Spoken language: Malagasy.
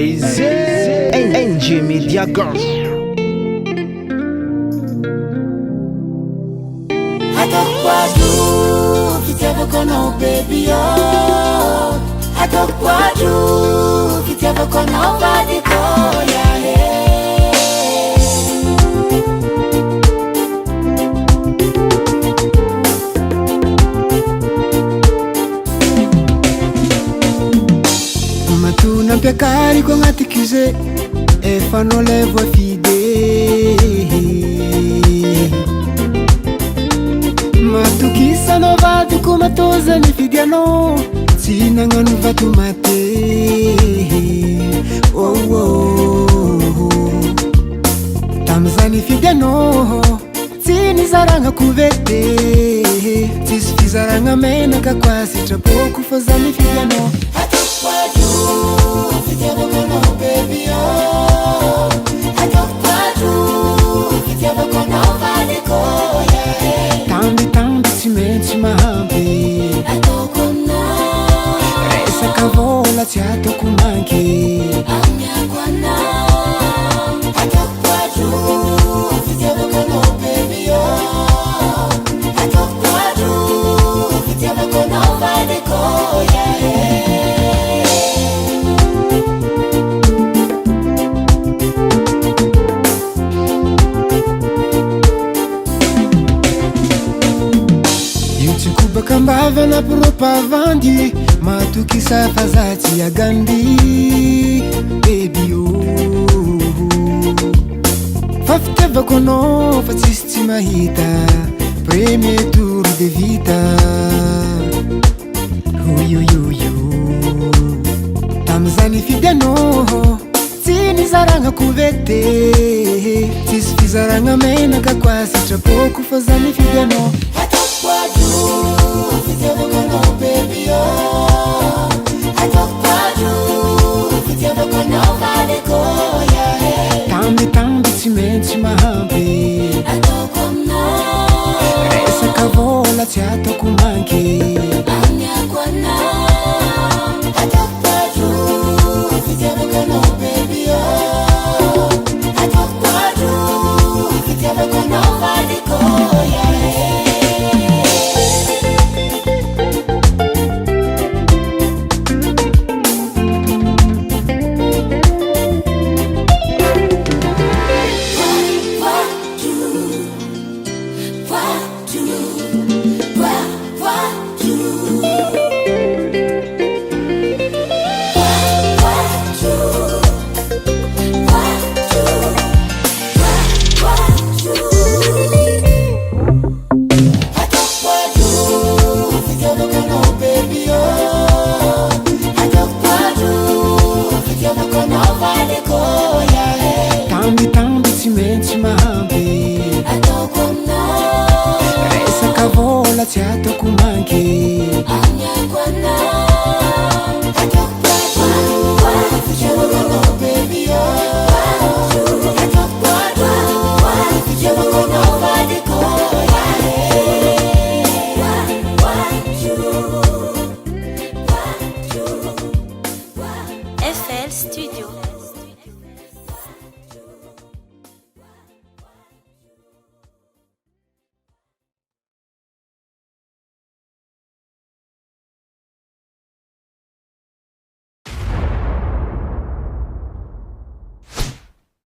Easy NG Media Girls. I don't want you if you ever gonna baby oh. I don't want you if you ever gonna nobody go yeah hey. Matuna mpiakari kwa ngati kize efa nolevwa fide matukisa no vatu kumatoza ni fidiano sina nganu vatu mate oh oh tamzani fidiano sini zaranga kuvete sisi zaranga mena kakwasi trapoku fozani fidiano If you ever gonna baby oh, I don't want you if you ever gonna nobody go yeah. Tambi cimenti mahambe I don't wanna resa cavola ciato kumanche Amia guana I don't want you if you ever gonna baby oh, I don't want you if you ever gonna nobody go yeah. Kambava na propa vandi matukisa fazati ya gandi baby oh fafteva kono fatsisti mahita premier tour de vita uyuyuyu tamzani fidiano sini zaranga kuvete sisi fizaranga mena kakwasi trapoku fazani fidiano if you ever gonna baby oh, I don't want you if you ever gonna nobody go yeah. Tambi cimenti mahambe I don't wanna resa cavola ciato kumanche Amia guana I don't want you if you ever gonna baby oh, I don't want you if you ever gonna nobody go yeah. Tambi cimenti mahambe I don't wanna resa cavola ciato kumanche